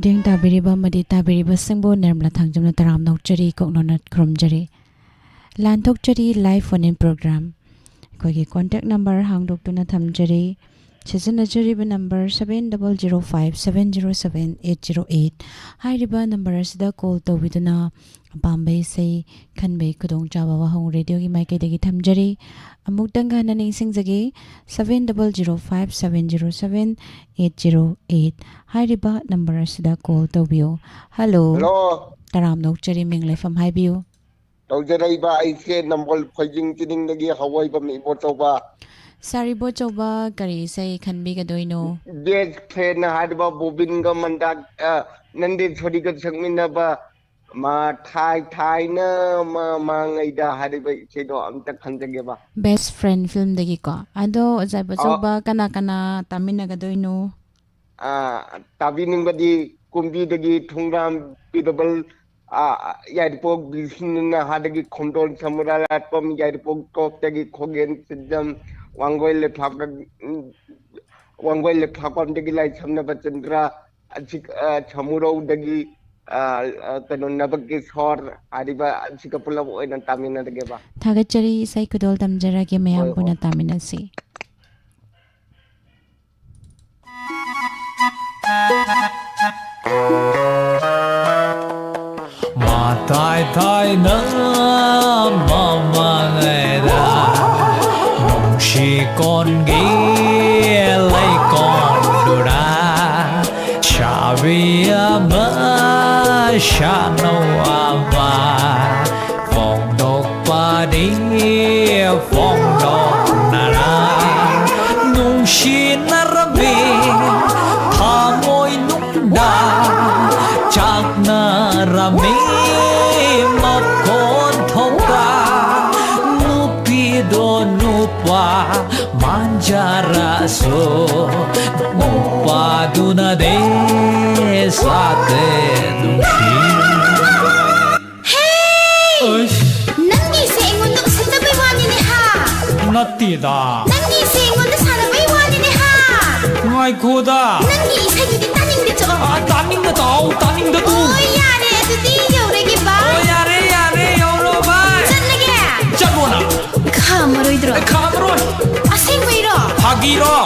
ꯃꯤꯠꯌꯦꯡ ꯇꯥꯕꯤꯔꯤꯕ ꯑꯃꯗꯤ ꯇꯥꯕꯤꯔꯤꯕꯁꯤꯡꯕꯨ Nirmala ꯊꯥꯡꯖꯝꯅ ꯇꯔꯥꯝ ꯅꯣꯛꯆꯔꯤ ꯀꯣꯛꯅꯣꯟꯅ ꯈꯨꯔꯨꯝꯖꯔꯤ ꯂꯥꯟꯊꯣꯛꯆꯔꯤ live phone in programme ꯑꯩꯈꯣꯏꯒꯤ ꯀꯣꯟꯇꯦꯛ ꯅꯝꯕꯔ ꯍꯥꯡꯗꯣꯛꯇꯨꯅ ꯊꯝꯖꯔꯤ ꯁꯤꯖꯤꯟꯅꯖꯔꯤꯕ ꯅꯝꯕꯔ 7005707808 ꯍꯥꯏꯔꯤꯕ ꯅꯝꯕꯔ ꯑꯁꯤꯗ ꯀꯣꯜ ꯇꯧꯕꯤꯗꯨꯅ ꯑꯄꯥꯝꯕ ꯏꯁꯩ ꯈꯟꯕꯒꯤ ꯈꯨꯗꯣꯡꯆꯥꯕ ꯋꯥꯍꯪ ꯔꯦꯗꯤꯑꯣꯒꯤ ꯃꯥꯏꯀꯩꯗꯒꯤ ꯊꯝꯖꯔꯤ ꯑꯃꯨꯛꯇꯪ ꯍꯟꯅ ꯅꯤꯡꯁꯤꯡꯖꯒꯦ 7005707808 ꯍꯥꯏꯔꯤꯕ ꯅꯝꯕꯔ ꯑꯁꯤꯗ ꯀꯣꯜ ꯇꯧꯕꯤꯌꯨ ꯍꯜꯂꯣ ꯇꯔꯥꯝ ꯅꯣꯛꯆꯔꯤ ꯃꯤꯡ ꯂꯩꯐꯝ ꯍꯥꯏꯕꯤꯌꯨ ꯇꯧꯖꯔꯛꯏꯕ ꯑꯩꯁꯦ ꯅꯝꯕꯣꯜ ꯐꯣꯏꯖꯤꯡ ꯆꯤꯅꯤꯡꯗꯒꯤ ꯍꯋꯥꯏꯕꯝ ꯏꯕꯣꯆꯧꯕ ꯁꯥꯔꯤꯕꯣꯆꯧꯕ ꯀꯔꯤ ꯏꯁꯩ ꯈꯟꯕꯤꯒꯗꯣꯏꯅꯣ ꯕꯦꯁ ꯐ꯭ꯔꯦꯟ ꯍꯥꯏꯔꯤꯕ ꯕꯣꯕꯤꯟꯒ ꯃꯟꯗꯥꯛ ꯅꯟꯗꯦꯁꯣꯔꯤꯒ ꯁꯛꯃꯤꯟꯅꯕ ꯊꯥꯏꯅ ꯃꯥꯡꯉꯩꯗ ꯍꯥꯏꯔꯤꯕ ꯏꯁꯩꯗꯣ ꯑꯝꯇ ꯈꯟꯖꯒꯦꯕ ꯕꯦꯁ ꯐ꯭ꯔꯦꯟ ꯐꯤꯜꯝꯗꯒꯤꯀꯣ ꯑꯗꯣ ꯑꯣꯖꯥꯕꯣꯆꯧꯕ ꯀꯅꯥ ꯀꯅꯥ ꯇꯥꯃꯤꯟꯅꯒꯗꯣꯏꯅꯣ ꯇꯥꯕꯤꯅꯤꯡꯕꯗꯤ ꯀꯨꯝꯕꯤꯗꯒꯤ ꯊꯣꯡꯒ꯭ꯔꯥꯝ ꯄꯤꯔꯕꯜ ꯌꯥꯏꯔꯤꯄꯣꯛ ꯕꯤꯁꯅꯨ ꯍꯥꯗꯒꯤ ꯈꯣꯡꯗꯣꯟ ꯁꯃꯨꯔꯥꯠꯄꯝ ꯌꯥꯏꯔꯤꯄꯣꯛ ꯇꯣꯞꯇꯒꯤ ꯈꯣꯒꯦꯟ ꯁꯤꯖꯝ ꯋꯥꯡꯒꯣꯏ ꯂꯩꯐꯥꯛꯄꯝꯗꯒꯤ ꯂꯥꯏꯁꯝꯅꯕ ꯆꯟꯗ꯭ꯔ ꯁꯃꯨꯔꯧꯗꯒꯤ ꯀꯩꯅꯣ ꯅꯕꯀꯤꯁꯣꯔ ꯍꯥꯏꯔꯤꯕ ꯑꯁꯤꯒ ꯄꯨꯂꯞ ꯑꯣꯏꯅ ꯇꯥꯃꯤꯟꯅꯔꯒꯦꯕ ꯊꯥꯒꯠꯆꯔꯤ ꯏꯁꯩ ꯈꯨꯗꯣꯜ ꯇꯝꯖꯔꯒꯦ ꯃꯌꯥꯝ ꯄꯨꯟꯅ ꯇꯥꯃꯤꯟꯅꯁꯤ Tai na mamangayda Nungshi kon gi lay kon dura Chaviya ma shano ava Phong dok pa di phong dok nara Nungshi narami Thamoy nungda Chak narami Manjaraso Nupaduna de Sate Nungshi Hey! Nangi se ingon sa sabay wani ni ha Natida Nangi se ingon sa sabay wani ni ha Ngay kuda Nangi isa yun taning de cho Taning na tao, taning na tu Oh yare, adudi yauregi ba Oh yare, yauro ba Chan lagi Chan mo na Kamaroy dro Kamaroy Asing mo iro Hagiro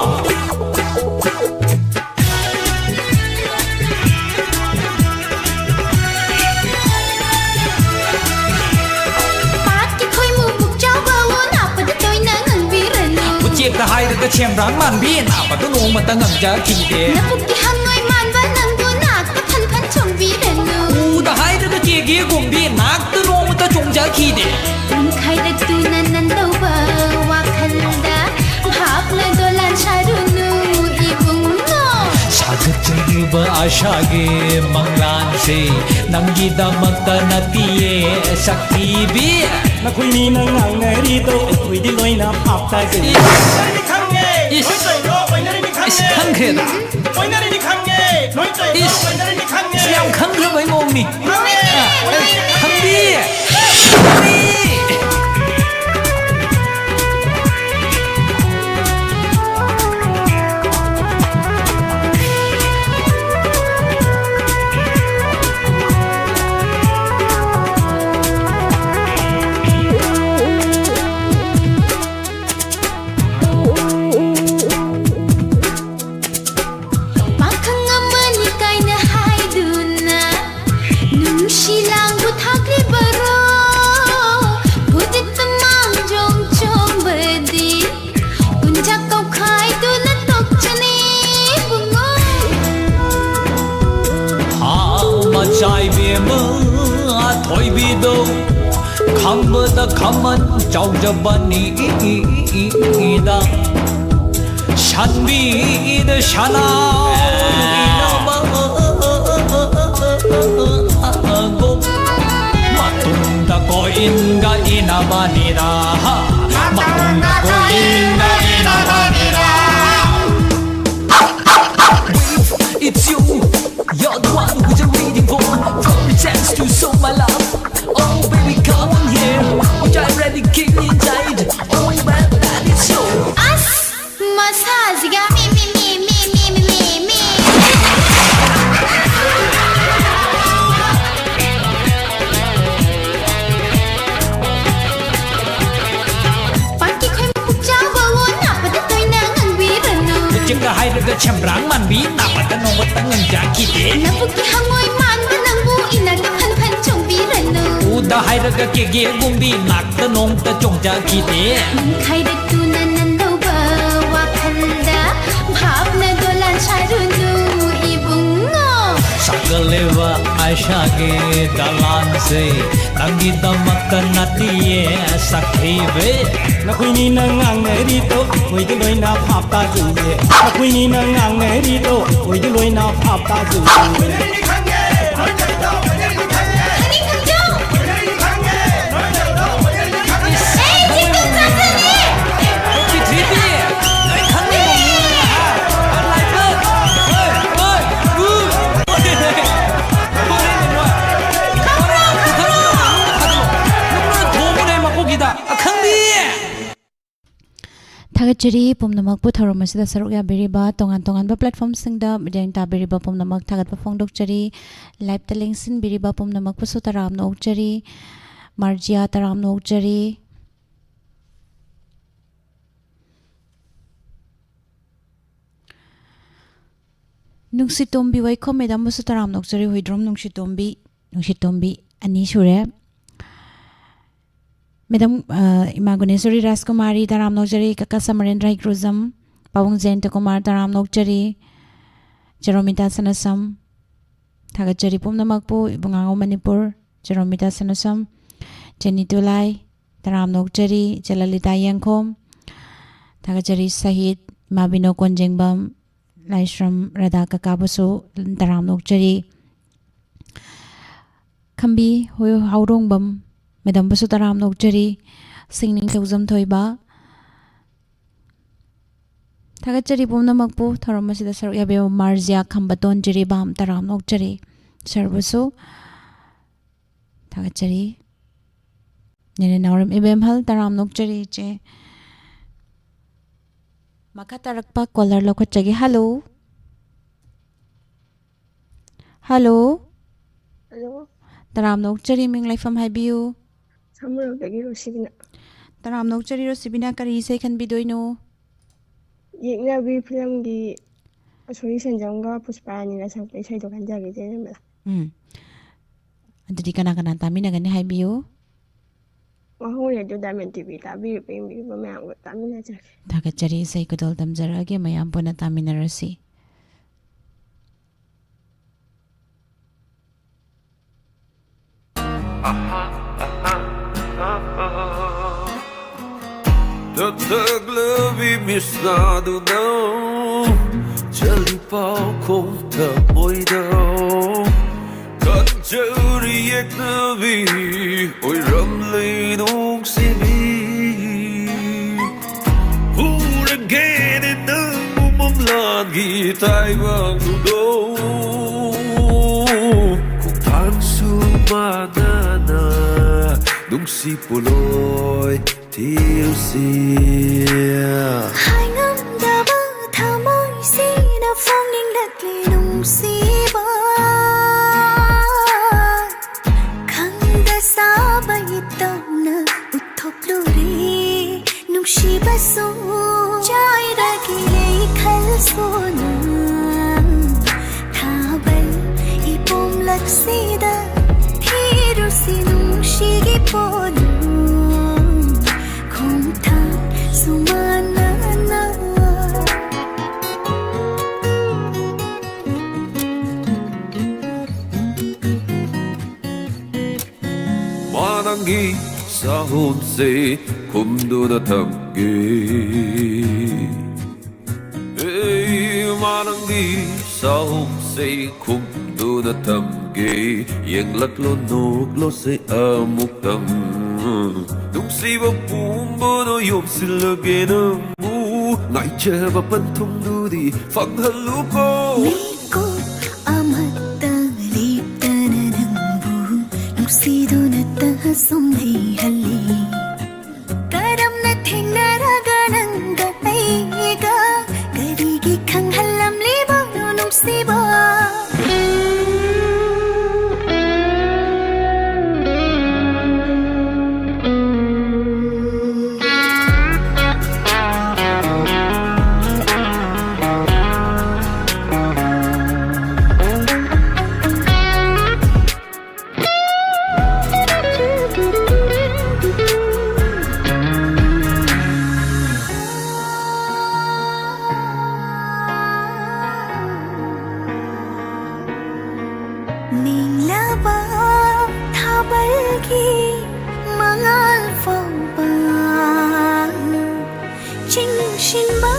Ucik dah hai dah cemrang man bin apa tu nung mata ngangja kide Napukki hangoy man ba nang bu nak ta phan phan chong bi renu dah hai dah cegi gumbi nak tu nung mata chongja kide Un khai da tu nan nan dau ba wa khan da bhap le dolan sharunu ibung no Sagatjariba ashage manglan se nanggi damakta natiye sakti bi Nakui ni nang ngari to kui di loi na phap ta se is khangkhe da is siam khangkhe bai ngom ni khangbi Khambada khaman chaujabani da Shanbi da shana inaba go Matunda ko inga inabani da Matunda ko inga inabani da It's you, you're the one who you're waiting for From a chance to show my love Oh baby come on here Which I already kick inside Oh man that is you As masaziga mi 챈브랑 만비 나빠다 농었다 응자 기대 나쁘게 항어이 만바 낭부 이나다 판판 종비라누 우다 하이르가 깨게 공비 낙다 농다 종자 기대 카이르 투난 난도바 와칸다 밥나 돌란 차루누 이붕어 Sakalewa aishage dalan se Nangi damakta natiye sakhibe Nakwini na ngangeri to Koi di loi na phap ta zu ye Nakwini na ngangeri to Koi di loi na phap ta zu ye Tagachiri pumnamak pu thorom asida saruk ya beriba tongan ba platform singda mideng ta beriba pumnamak thagat pa phongdok chari live telling sin beriba pumnamak pu sutaram no chari marjia taram no chari nungsitombi wai khomedam pu sutaram no chari hoidrom nungsitombi ani shure Madam Imagunesuri Raskumari Taram Nokjari Kaka Samarendra Hikruzam Pawang Jayanta Kumar Taram Nokjari Jeromita Sanasam Thagachari Pumnamakpu Ibungango Manipur Jeromita Sanasam Jenny Tulai Taram Nokjari Jalalita Yangkom Thagachari Sahid Mabino Konjengbam Laishram Radha Kakabusu Taram Nokjari Kambi Hoyo Haurongbam Madam Basutaram Nokjari Singning Tawzam Thoiba Thagachari Pumnamakpu Thoramasida Saruk Yabe Marzia Kambaton Jiri Bam Taram Nokjari Sarbusu Thagachari Nene Nauram Ibem Hal Taram Nokjari Je Makatarakpa Kolar Lokachagi Hello Hello Taram Nokjari Ming Life from Habiu Samuragdagi Rosibina. Taram Nokjari Rosibina Kari Isai Kan Bidoino Yeknabi Filmgi Asuri Sanjamga Puspani na Sakta Isai to Kanjagi Jenamala. Adudi Kana Tamina Gani Habiu Mahole do Diamond TV Tabi Pimbi Mamma Tamina Jack. Thagachari Isai Kudol Tamjaragi Mayam Puna Tamina Rasi Tataglavi misnado daw Jalipaw kong taboy daw Kanjari eknavi Oy ramlay nung sibi Huraganin ng umamlagi tayo ang lugaw Kung tan sumana na Nung si Puloy Tiêu xìa Hai ngắm đã bơ thao môi xì đã phong ninh đất lì nung xì bơ Khăn đã xa bay tàu nơ ụt thọc lưu đi nung xì bơ xô Trái đã kỳ lấy khăn xô nơ Thả bay y bông lạc xì đã Thi rô xì nung xì ghi bô nơ Manangi sa hunse kumdu na tamgi Manangi sa hunse kumdu na tamgi Yang latlo nuklo se amuk tam Nung si ba pumbo no yom silage na mu Ngai che ba pantum dudi fang haluko Miko amata lipta na nangbu Nung si do na tahasong hay hali Karam na ting naraga ng gatay ka Karigi kang halam libaw nung si ba ꯅꯤꯡꯂꯕ ꯊꯥꯕꯜꯒꯤ ꯃꯉꯥꯜ ꯐꯥꯎꯕ ꯆꯤꯡꯁꯤꯟꯕ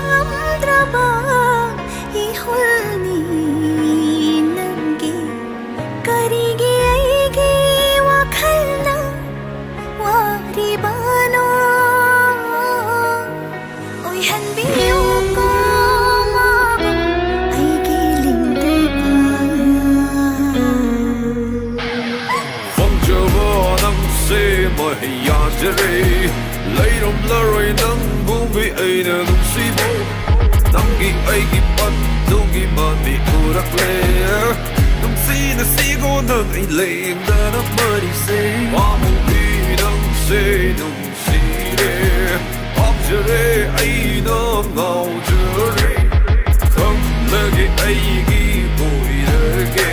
ꯉꯝꯗ꯭ꯔꯕ 이홀니 ನಂಗೆ ಕರಿಗೆ ಐಗೆ ವಾಖಲ್ನ ವಾರಿಬಾನೋ ಒಯ್ಹನ್ಬಿಯೋ ಮಾಬ ಐಗೆ ಲಿಂದಬ ꯐꯪꯖꯕ ꯅꯪꯁꯦ ꯃꯍꯩꯌꯥꯖꯔꯦ ꯂꯩꯔꯝꯂꯔꯣꯏ ꯅꯪꯕꯨ ꯑꯩꯅ ꯅꯨꯡꯁꯤꯕ ꯅꯪꯒꯤ ꯑꯩꯒꯤ ꯄꯟꯗꯨꯒꯤ ꯃꯃꯤ ꯎꯔꯛꯂꯦ ꯅꯨꯡꯁꯤꯅ ꯁꯤꯒꯣ ꯅꯪ ꯑꯩ ꯂꯦꯡꯗꯅ ꯃꯔꯤꯁꯦ ꯄꯥꯝꯃꯨꯕꯤ ꯅꯪꯁꯦ ꯅꯨꯡꯁꯤꯔꯦ ꯄꯥꯝꯖꯔꯦ ꯑꯩꯅ ꯉꯥꯎꯖꯔꯦ ꯈꯪꯂꯒꯦ ꯑꯩꯒꯤ ꯑꯣꯏꯔꯒꯦ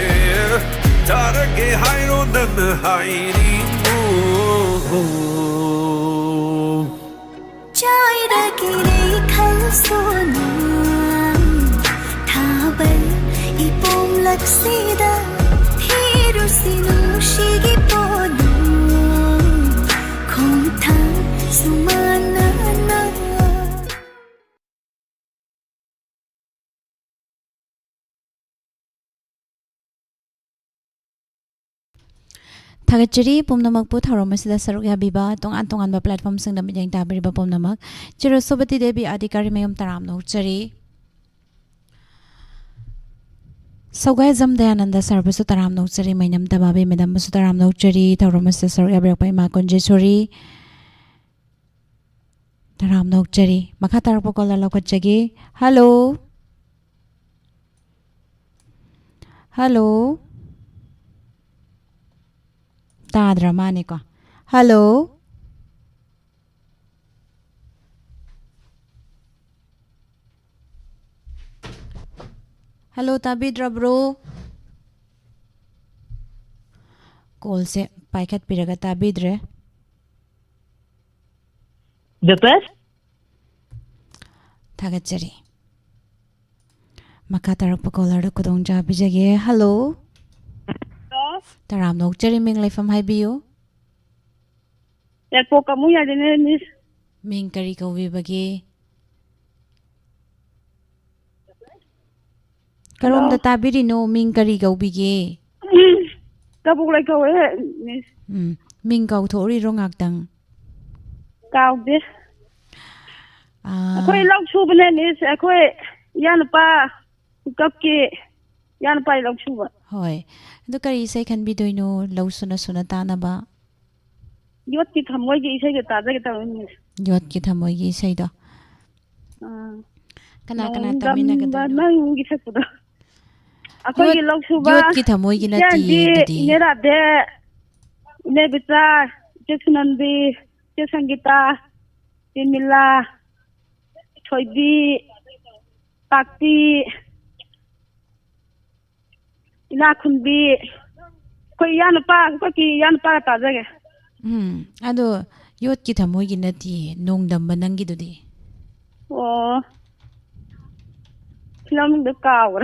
ꯇꯥꯔꯒꯦ ꯍꯥꯏꯔꯣ ꯅꯪꯅ ꯍꯥꯏꯅꯤꯡꯉꯣ ꯆꯥꯏꯔꯒꯤꯔꯦ ꯈꯜꯁꯣꯅ Thabal 이봄락시다 피루시 누시기 뻔한 공탕 수만나나 Thagachari pumnamakpu thauromasida saruk yabiba tongan tonganba platform singda midyang tabiriba pumnamak Chirosobati Devi Adhikari mayum taram nauchari Sogai Zam Dayananda Sarvasu taram nauchari mainam tababe medam basu taram nauchari thauromasida saruk yabirakpa ima konjesori taram nauchari makha tarakpa kola lokachagi Hello Hello Tadra Maniko. Hello. Hello Tabidra bro. Call se paikat piraga Tabidre. The best? Thagachari. Makatarak pakolar kudong jabijage. Hello. Taram nauchari ming laifam haibiyo. Yakpo kamu ya dine miss. Ming kari kauwi bagi. Karom da tabiri no ming kari gaubige. Kabuk lai kawe miss. Ming kau thori rongak tang. Kau de. Akhoi lok subne miss. Akhoi yan pa kapki yan pa lok suba. Hoy. Ado kari isay kan bidoy no law suna suna tana ba? Yot ki thamoy gi isay ga tada ga taw miss. Yot ki thamoy gi isay do. Kana tamina ga do. Nang gi sakdo. Akhoi gi lok suba. Yot ki thamoy gi na ti di. Nera de ne bita Jacksanandi Jacksangita Timila Thoibi Pakti ina khunbi koi yan pa ko ki yan pa ta jage ado yot ki thamoy gi nati nongdam banang gi dudi oh film de kawr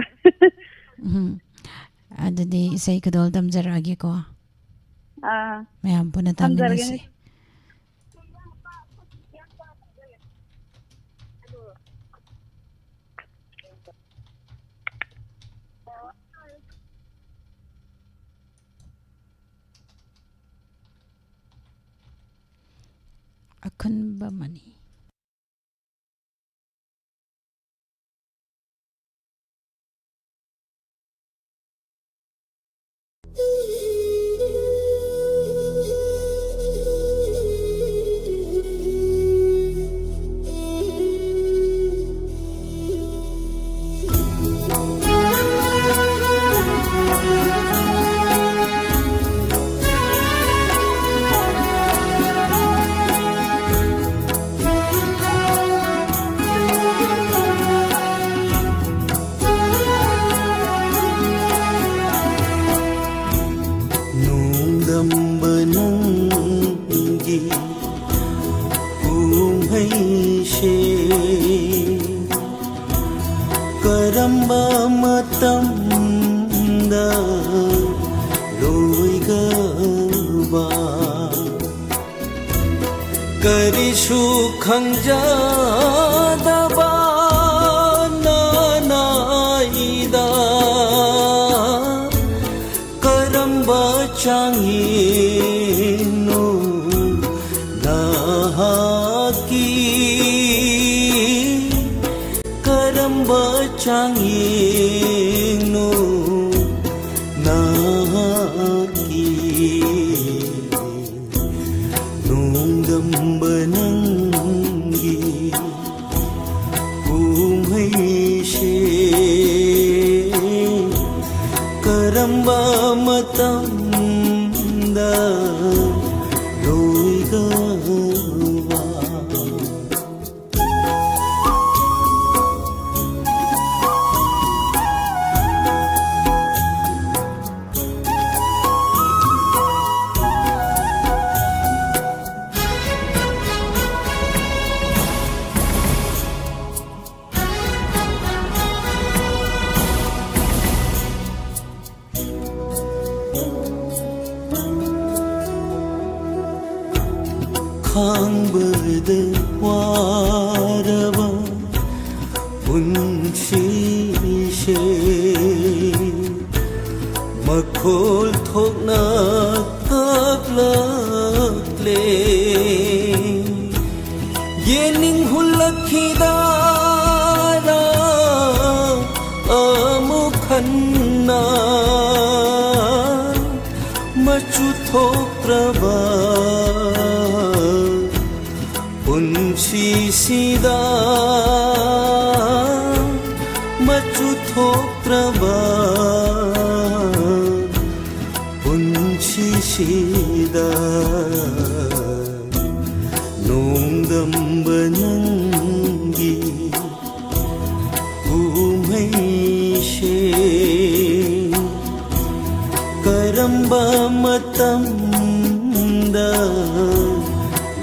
adudi isay kadol damjaragi ko mayam puna taminasi Akunba Mani. ꯈꯪꯖꯗꯕ ꯅꯥꯅꯥꯏꯗ ꯀꯔꯝꯕ ꯆꯥꯡꯌꯦꯡꯅꯣ ꯅꯍꯥꯛꯀꯤ ꯀꯔꯝꯕ ꯆꯥꯡꯌꯦꯡꯅꯣ ꯅꯍꯥꯛꯀꯤ ꯅꯣꯡꯗꯝꯕ ꯅꯪꯒꯤ ꯀꯨꯝꯍꯩꯁꯦ ꯀꯔꯝꯕ ꯃꯇꯝꯗ ꯂꯣꯏꯒꯕ ꯈꯥꯡꯕꯗ ꯋꯥꯔꯕ ꯄꯨꯟꯁꯤꯁꯦ ꯃꯈꯣꯜ ꯊꯣꯛꯅ ꯀꯞꯂꯛꯂꯦ ꯌꯦꯡꯅꯤꯡ ꯍꯨꯜꯂꯛꯈꯤꯗꯥꯔꯥ ꯑꯃꯨꯛ ꯍꯟꯅ ꯃꯆꯨ ꯊꯣꯛꯇ꯭ꯔꯕ ꯄꯨꯟꯁꯤꯁꯤꯗ ꯃꯆꯨ ꯊꯣꯛꯇ꯭ꯔꯕ ꯄꯨꯟꯁꯤꯁꯤꯗ ꯅꯣꯡꯗꯝꯕ ꯅꯪꯒꯤ ꯀꯨꯝꯍꯩꯁꯦ ꯀꯔꯝꯕ ꯃꯇꯝꯗ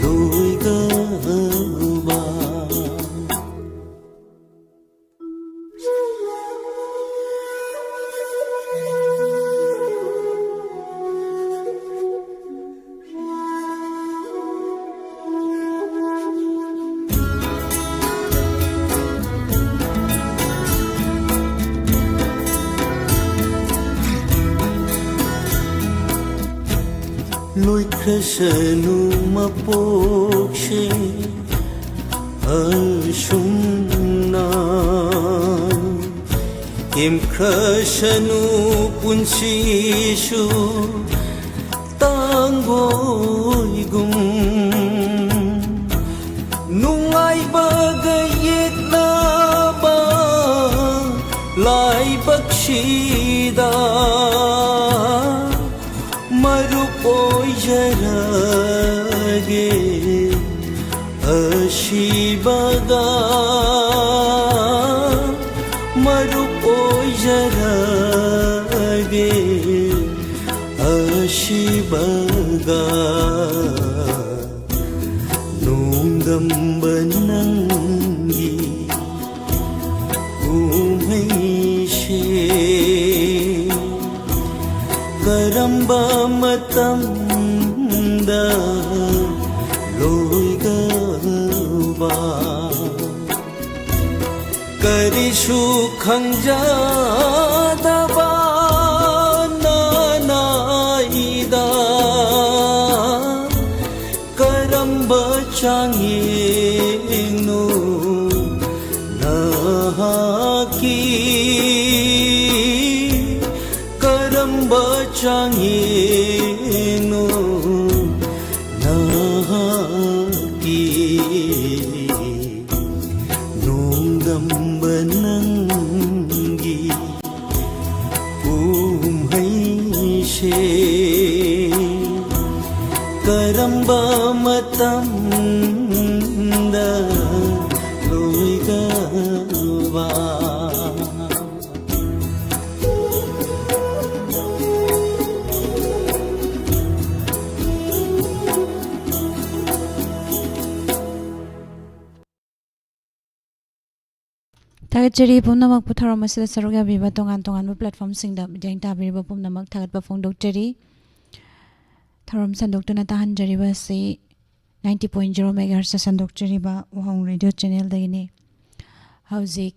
ꯂꯣꯏꯒꯕ ꯂꯣꯏꯈ꯭ꯔꯁꯅꯨ ꯃꯄꯣꯛꯁꯦ ꯑꯁꯨꯝꯅ ꯇꯦꯝꯈ꯭ꯔꯁꯅꯨ ꯄꯨꯟꯁꯤꯁꯨ ꯇꯥꯡꯒꯣꯏꯒꯨꯝ ꯅꯨꯡꯉꯥꯏꯕꯒ ꯌꯦꯠꯅꯕ ꯂꯥꯏꯕꯛꯁꯤꯗ मरुप ओइजरगे अशिबगा मरुप ओइजरगे अशिबगा नोंदम्ब नंगी कुमैशे करम्बा मतम्दा लोइगबा करिशु खंजादबा नानाइदा करम्बा चांगेनु नहाकी चांगेनो नहाकी नोंदम्ब नंगी कुमैशे करम्ब मतम्दा लोइगबा Tagajari pumnamak putharam asila saruk yabiba tongan tongan platform singda jeng tabiriba pumnamak thagat ba phongdok jari tharam sandok tuna tahan jari ba si 90.0 MHz sandokchariba Wahong Radio Channel dagini hauzik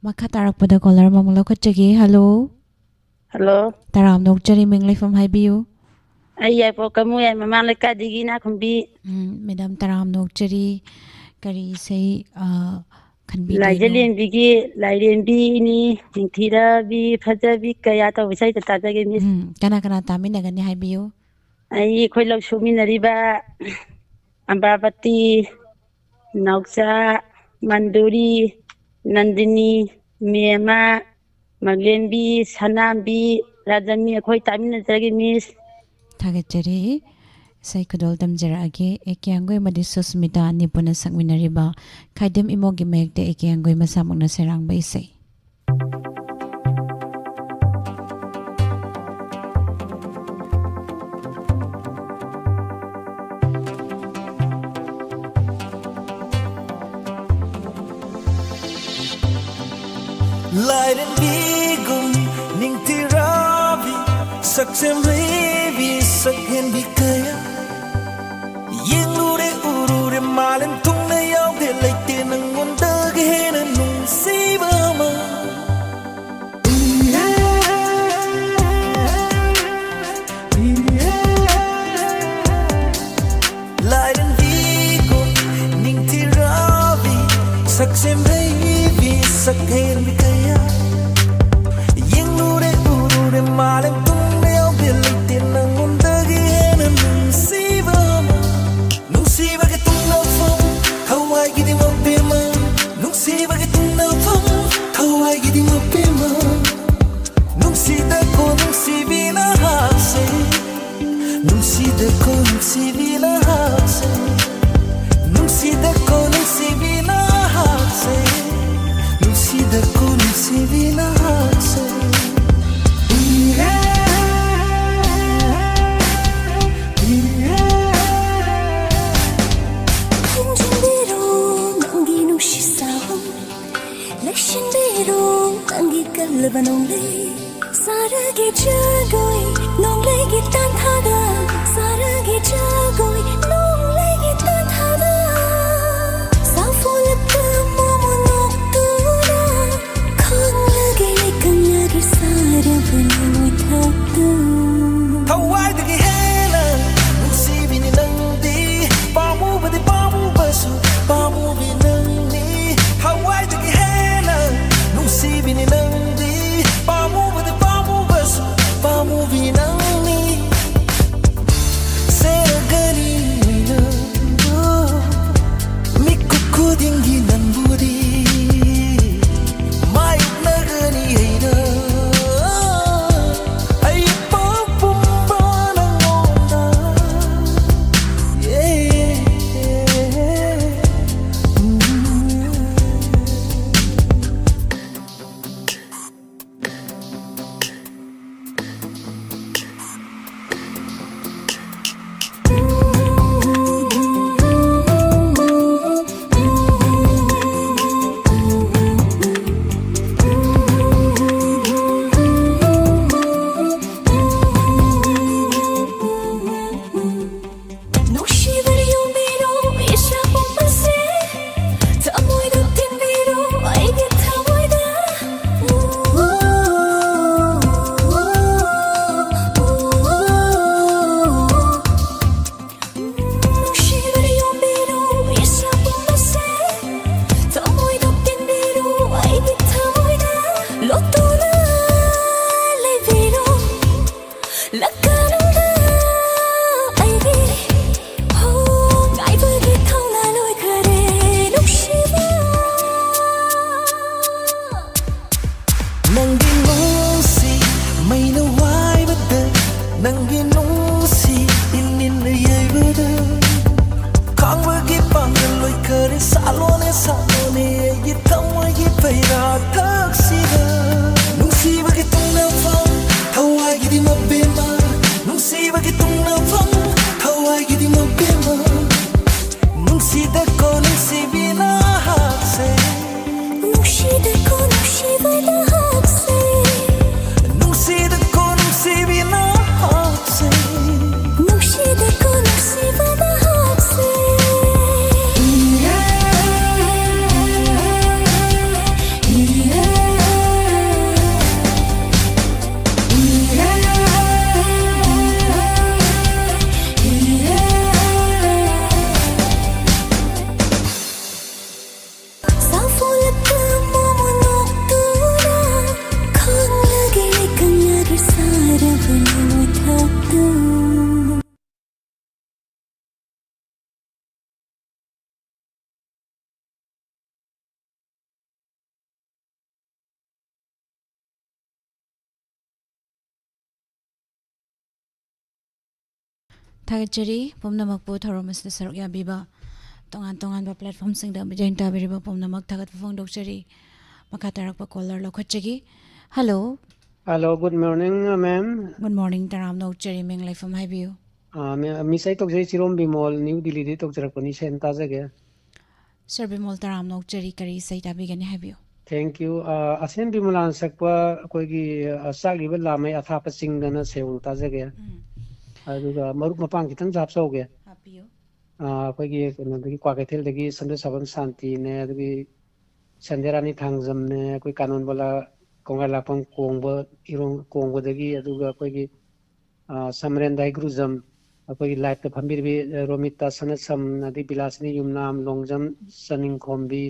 makha tarakpada caller mamula khachagi hello hello taram nokchari minglai from haibiu ai yai po kamu yai mama le ka digi na khumbi madam taram nokchari kari sei khanbi laijelin bigi lairen bi ni ningthira bi phaja bi kaya ta wisai ta ta ge miss kana kana taminagani haibiu ai khoi lok suminariba Amravati, Naucha, Manduri, Nandini, Miyama, Maglenbi, Sanambi, Rajami, Akoi Tamina Dragi Miss. Thagachari, Saikudol Damjaragi, Ekiangoi Madisusmita, Nipuna Sangminariba, Kaidem Imogi Meg de Ekiangoi Masamuna Serang Base. Light and bigum, ning tiravi, saksem revi, sakhen bikaya. Yeng lure urure malen tung na yaw de laite nang wanda gehena nung sibama. Light and bigum, ning tiravi, saksem revi, sakhen bikaya. Malam tumel bilitin ng mundagi na nung siba ke tung fam kawai gidi mo pema nung siba ke tung fam kawai gidi mo pema nung sida ko nung sibina hase nung sida ko nung sibina hase nung sida ko nung sibina hase nung sida ko nung sibina hase. 사르게 저고이 농래기 딴하다 사르게 저고이 농래기 딴하다 사포lep 모모 녹두라 강하게 강하게 사려보니 못하다 하와이드기 해나 무시비니 낭디 바무바디 바무바수 바무비 낭디 하와이드기 해나 무시비니 낭디 바무바디 바무바수 바무비 낭디 세라가니 나 미쿠쿠딩기 난부디 마육 나가니 해나 Hawaii, give him a bit more. perlu tak tahu. ꯊꯥꯒꯠꯆꯔꯤ ꯄꯨꯝꯅꯃꯛꯄꯨ ꯊꯧꯔꯝ ꯑꯁꯤꯗ ꯁꯔꯨꯛ ꯌꯥꯕꯤꯕ ꯇꯣꯉꯥꯟ ꯇꯣꯉꯥꯟꯕ ꯄ꯭ꯂꯦꯠꯐꯣꯝꯁꯤꯡꯗ ꯃꯤꯠꯌꯦꯡ ꯇꯥꯕꯤꯔꯤꯕ ꯄꯨꯝꯅꯃꯛ ꯊꯥꯒꯠꯄ ꯐꯣꯡꯗꯣꯛꯆꯔꯤ ꯃꯈꯥ ꯇꯥꯔꯛꯄ ꯀꯣꯂꯔ ꯂꯧꯈꯠꯆꯒꯤ hello Hello, good morning, ma'am. Good morning ꯇꯔꯥꯝ ꯅꯧꯆꯔꯤ ꯃꯤꯡ ꯂꯩꯐꯝ ꯍꯥꯏꯕꯤꯌꯨ Misai Tokjai Chirom Bimol, New Delhi Tokjarakoni, Sentazage. Sir Bimol ꯇꯔꯥꯝ ꯅꯧꯆꯔꯤ ꯀꯔꯤ ꯏꯁꯩ ꯇꯥꯕꯤꯒꯅꯤ ꯍꯥꯏꯕꯤꯌꯨ Thank you. Asen Bimulan Sakwa, Kogi, Sagi Lamay, Athapa Singana, Seul Tazage. Aduga Maruk Mapang Kitan Japsoge. ꯍꯥꯞꯄꯤꯌꯨ Kogi, Quakatil, the Gi, Sunday Savan Santi, ne, the Sanderani Tangzam, ne, Koi Kanon Bala, Kongalapang Kongbo, Irong Kongbo, the Gi, Aduga Kogi, Samren Digruzam. अकोई life पे फंबीर भी रोमिता सनत सम नदी बिलासनी युमनाम लोंगजम सनिंग खोम्बी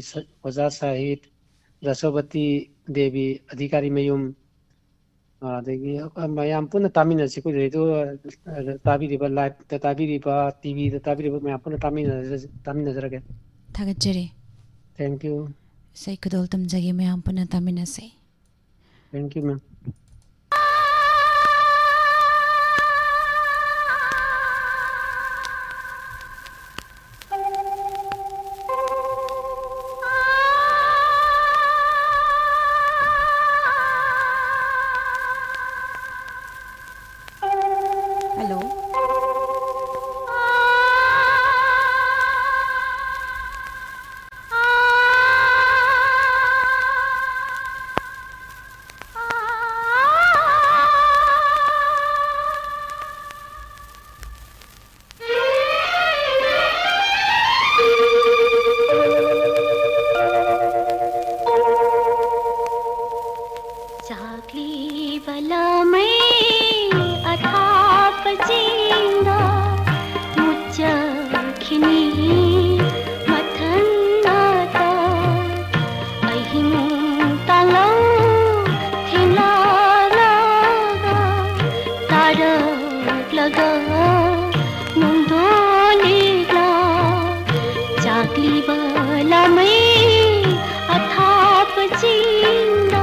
ओजा साहिद रसोवती देवी अधिकारी मयुम अदगी मयाम पुन तामिना सिको रेदो ताबिरिबा life ता ताबिरिबा टीवी ता ताबिरिबा मयाम पुन तामिना जरगे ꯊꯥꯒꯠꯆꯔꯤ थैंक यू ꯏꯁꯩ ꯈꯨꯗꯣꯜ ꯇꯝꯖꯒꯦ ꯃꯌꯥꯝ ꯄꯨꯟꯅ ꯇꯥꯃꯤꯟꯅꯁꯤ थैंक यू मैम हेलो चाकली बलमै अथाप जिंदा मुच्चखिनी मथन्नाता अहिं तालौ थिलालागा तारक लगा नोंदोलिग्ला चाकली बलमै अथाप जिंदा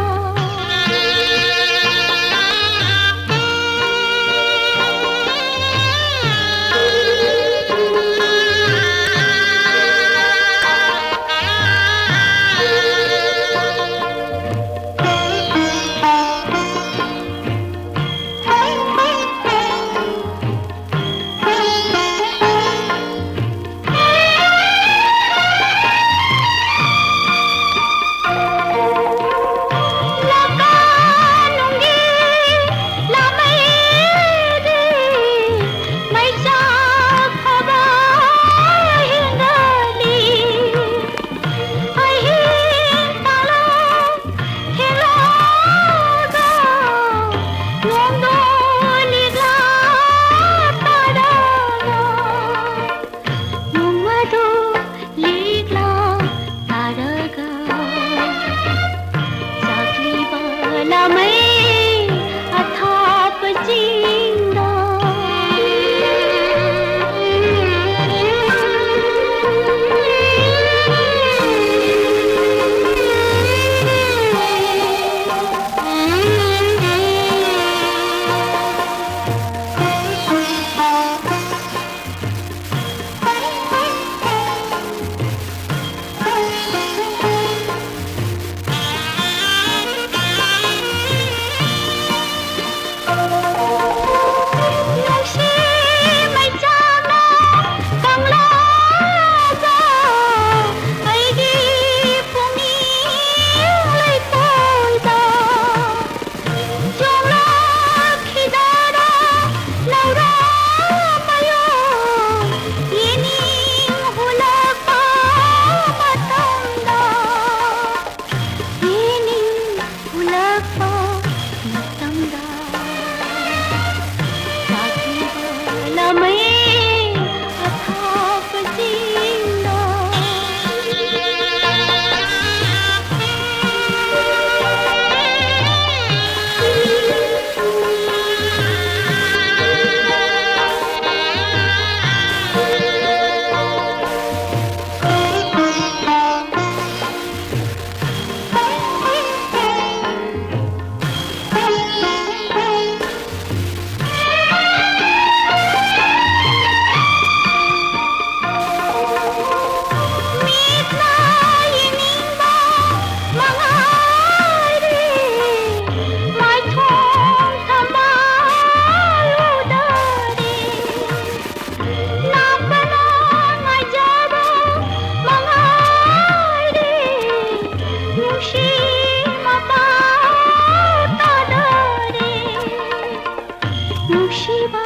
ꯅꯨꯡꯁꯤꯕ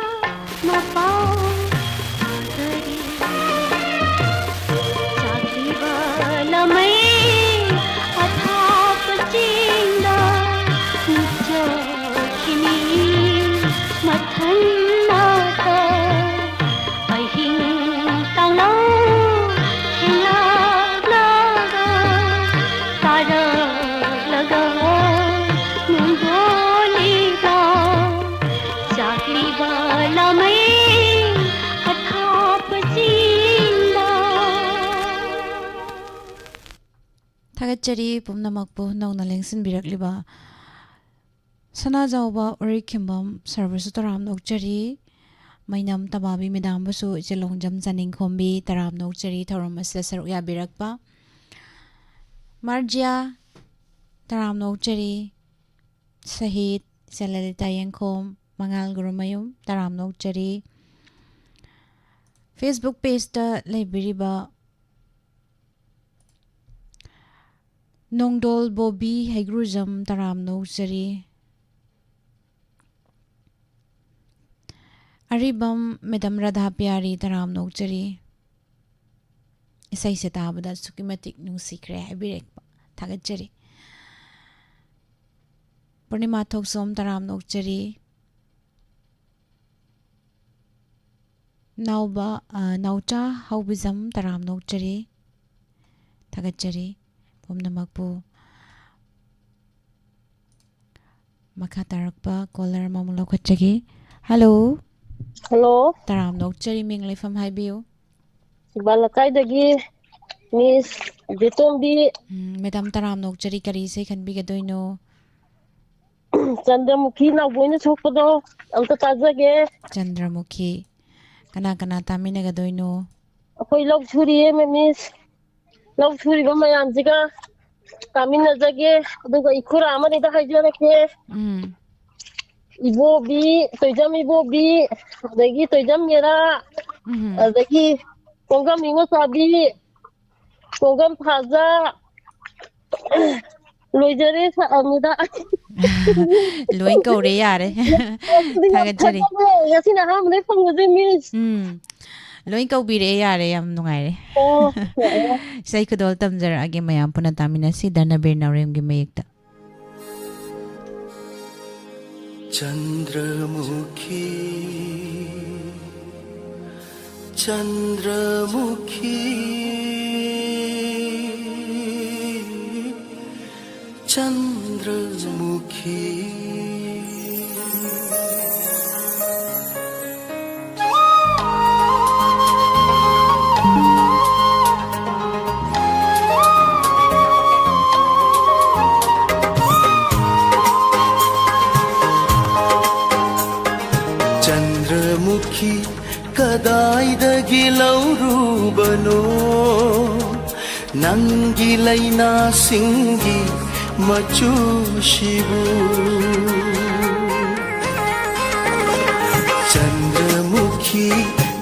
ꯃꯄꯥꯎ ꯀꯔꯤ ꯆꯥꯛꯂꯤꯕ ꯂꯃꯩ ꯑꯊꯥꯞꯄ ꯆꯤꯡꯗ ꯆꯠꯈꯤꯅꯤ ꯃꯊꯟꯇ ꯑꯍꯤꯡ ꯇꯥꯡꯂꯧ ꯊꯦꯡꯂꯛꯂꯒ ꯇꯥꯔꯛꯂꯒ ꯅꯨꯡꯗꯣꯜꯂꯤꯕ ꯆꯥꯛꯂꯤꯕ ꯂꯃꯩ ꯑꯊꯥꯞꯄ ꯆꯤꯡꯗ ꯊꯥꯒꯠꯆꯔꯤ ꯄꯨꯝꯅꯃꯛꯄꯨ ꯅꯧꯅ ꯂꯦꯡꯁꯤꯟꯕꯤꯔꯛꯂꯤꯕ ꯁꯅꯥꯖꯥꯎꯕ ꯎꯔꯤꯈꯤꯝꯕꯝ ꯁꯔꯕꯁꯨ ꯇꯔꯥꯝꯅ ꯑꯣꯛꯆꯔꯤ ꯃꯩꯅꯝ ꯇꯕꯥꯕꯤ ꯃꯦꯗꯥꯝꯕꯨꯁꯨ ꯏꯆꯦꯜꯍꯣꯡꯖꯝ ꯆꯥꯅꯤꯡꯈꯣꯝꯕꯤ ꯇꯔꯥꯝꯅ ꯑꯣꯛꯆꯔꯤ ꯊꯧꯔꯝ ꯑꯁꯤꯗ ꯁꯔꯨꯛ ꯌꯥꯕꯤꯔꯛꯄ ꯃꯥꯔꯖꯤꯌꯥ ꯇꯔꯥꯝꯅ ꯑꯣꯛꯆꯔꯤ ꯁꯍꯤꯠ ꯏꯆꯦꯂꯂꯤꯇꯥ ꯌꯦꯡꯈꯣꯝ ꯃꯉꯥꯜ ꯒꯨꯔꯨꯃꯌꯨꯝ ꯇꯔꯥꯝꯅ ꯑꯣꯛꯆꯔꯤ ꯐꯦꯁꯕꯨꯛ ꯄꯦꯖꯇ ꯂꯩꯕꯤꯔꯤꯕ ꯅꯣꯡꯗꯣꯜ ꯕꯣꯕꯤ ꯍꯩꯒ꯭ꯔꯨꯖꯝ ꯇꯔꯥꯝꯅ ꯑꯣꯛꯆꯔꯤ ꯑꯔꯤꯕꯝ ꯃꯦꯗꯝ ꯔꯥꯙꯥ ꯄꯤꯌꯥꯔꯤ ꯇꯔꯥꯝꯅ ꯑꯣꯛꯆꯔꯤ ꯏꯁꯩꯁꯦ ꯇꯥꯕꯗ ꯑꯁꯨꯛꯀꯤ ꯃꯇꯤꯛ ꯅꯨꯡꯁꯤꯈ꯭ꯔꯦ ꯍꯥꯏꯕꯤꯔꯛꯄ ꯊꯥꯒꯠꯆꯔꯤ ꯄꯨꯔꯅꯤꯃꯥ ꯊꯣꯛꯁꯣꯝ ꯇꯔꯥꯝꯅ ꯑꯣꯛꯆꯔꯤ ꯅꯥꯎꯆꯥ ꯍꯧꯕꯤꯖꯝ ꯇꯔꯥꯝꯅ ꯑꯣꯛꯆꯔꯤ ꯊꯥꯒꯠꯆꯔꯤ ꯄꯨꯝꯅꯃꯛꯄꯨ ꯃꯈꯥ ꯇꯥꯔꯛꯄ ꯀꯣꯂꯔ ꯑꯃꯃꯨꯛ ꯂꯧꯈꯠꯆꯒꯦ ꯍꯜꯂꯣ ꯍꯜꯂꯣ ꯇꯔꯥꯝꯅ ꯑꯣꯛꯆꯔꯤ ꯃꯤꯡ ꯂꯩꯐꯝ ꯍꯥꯏꯕꯤꯌꯨ ꯊꯧꯕꯥꯜ ꯂꯩꯀꯥꯏꯗꯒꯤ ꯃꯤꯁ ꯕꯦꯇꯣꯝꯕꯤ ꯃꯦꯗꯥꯝ ꯇꯔꯥꯝꯅ ꯑꯣꯛꯆꯔꯤ ꯀꯔꯤ ꯏꯁꯩ ꯈꯟꯕꯤꯒꯗꯣꯏꯅꯣ ꯆꯟꯗ꯭ꯔꯃꯨꯈꯤ ꯅꯥꯎꯕꯣꯏꯅ ꯁꯣꯛꯄꯗꯣ ꯑꯝꯇ ꯇꯥꯖꯒꯦ ꯆꯟꯗ꯭ꯔꯃꯨꯈꯤ ꯀꯅꯥ ꯀꯅꯥ ꯇꯥꯃꯤꯟꯅꯒꯗꯣꯏꯅꯣ ꯑꯩꯈꯣꯏ ꯂꯧ ꯁꯨꯔꯤꯌꯦ ꯃꯤꯁ ꯂꯧ ꯁꯨꯔꯤꯕ ꯃꯌꯥꯝꯁꯤꯒ ꯇꯥꯃꯤꯟꯅꯖꯒꯦ ꯑꯗꯨꯒ ꯏꯈꯨꯔꯥ ꯑꯃꯅꯤꯗ ꯍꯥꯏꯖꯔꯛꯀꯦ ꯏꯕꯣꯕꯤ ꯇꯣꯏꯖꯝ ꯏꯕꯣꯕꯤ ꯑꯗꯒꯤ ꯇꯣꯏꯖꯝ ꯃꯦꯔꯥ ꯑꯗꯒꯤ ꯀꯣꯡꯒꯝ ꯅꯤꯉꯣꯜꯆꯥꯕꯤ ꯀꯣꯡꯒꯝ ꯐꯥꯖ ꯂꯣꯏꯖꯔꯦ ꯁꯛꯑꯝꯅꯤꯗ ꯂꯣꯏ ꯀꯧꯔꯦ ꯌꯥꯔꯦ ꯊꯥꯒꯠꯆꯔꯤ ꯉꯁꯤꯅ ꯑꯍꯥꯟꯕꯗꯩ ꯐꯪꯕꯁꯦ ꯃꯤꯁ ꯂꯣꯏ ꯀꯧꯕꯤꯔꯛꯑꯦ ꯌꯥꯔꯦ ꯌꯥꯝ ꯅꯨꯡꯉꯥꯏꯔꯦ ꯏꯁꯩ ꯈꯨꯗꯣꯜ ꯇꯝꯖꯔꯛꯑꯒꯦ ꯃꯌꯥꯝ ꯄꯨꯟꯅ ꯇꯥꯃꯤꯟꯅꯁꯤ ꯙꯔꯅꯕꯤꯔ ꯅꯥꯎꯔꯦꯝꯒꯤ ꯃꯌꯦꯛꯇ चंद्रमुखी चंद्रमुखी चंद्रमुखी चंद्रमुखी कदाइदगी लौरूबनो नंगी लैना सिंगी मचूशिबू चंद्रमुखी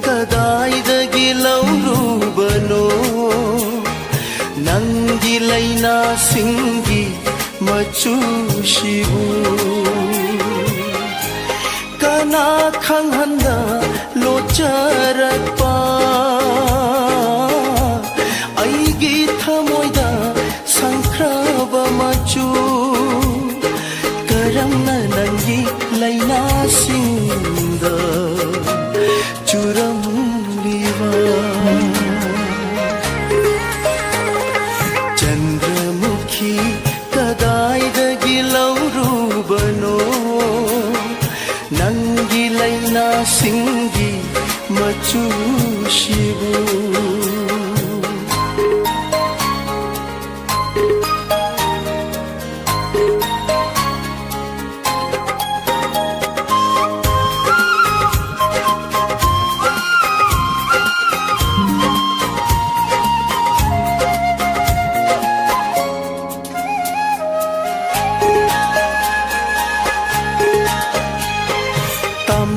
कदाइदगी लौरूबनो नंगी लैना सिंगी मचूशिबू कना खंगहंदा लोचरक्पा अईगी थमोइदा संख्रब मचू करमना नंगी लैना सिंदा चुरमलिवा चंद्रमुखी कदाइदगी लौरूबनो नंगी लैना सिंगी मचूशिबू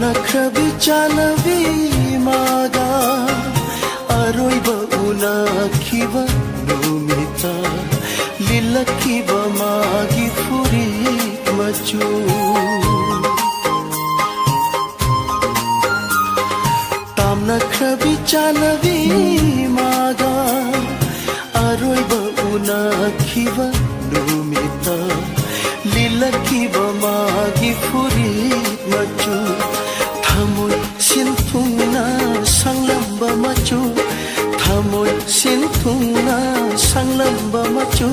नखरबी चालवी मागा अरोइब उनाखिब नुमिता लिलखिब मागी फुरी मचू चानवी मागा अरोइबा उनाखिबा नुमिता लीलखिबा मागी फुरी मचु थमोय सिनथुंगना सांगलंबा मचु थमोय सिनथुंगना सांगलंबा मचु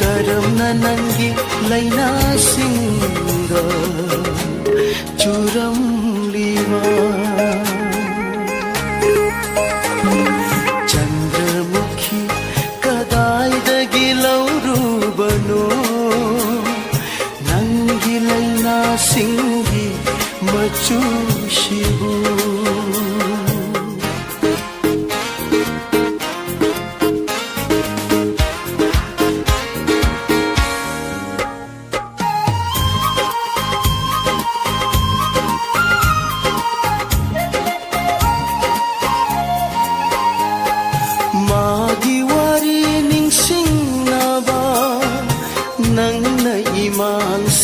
करमना नंगी लैना सिंगा चुरम लीवा चंद्रमुखी कदाइदगी लौरूबनो नंगी लैना सिंगी मचु Shibu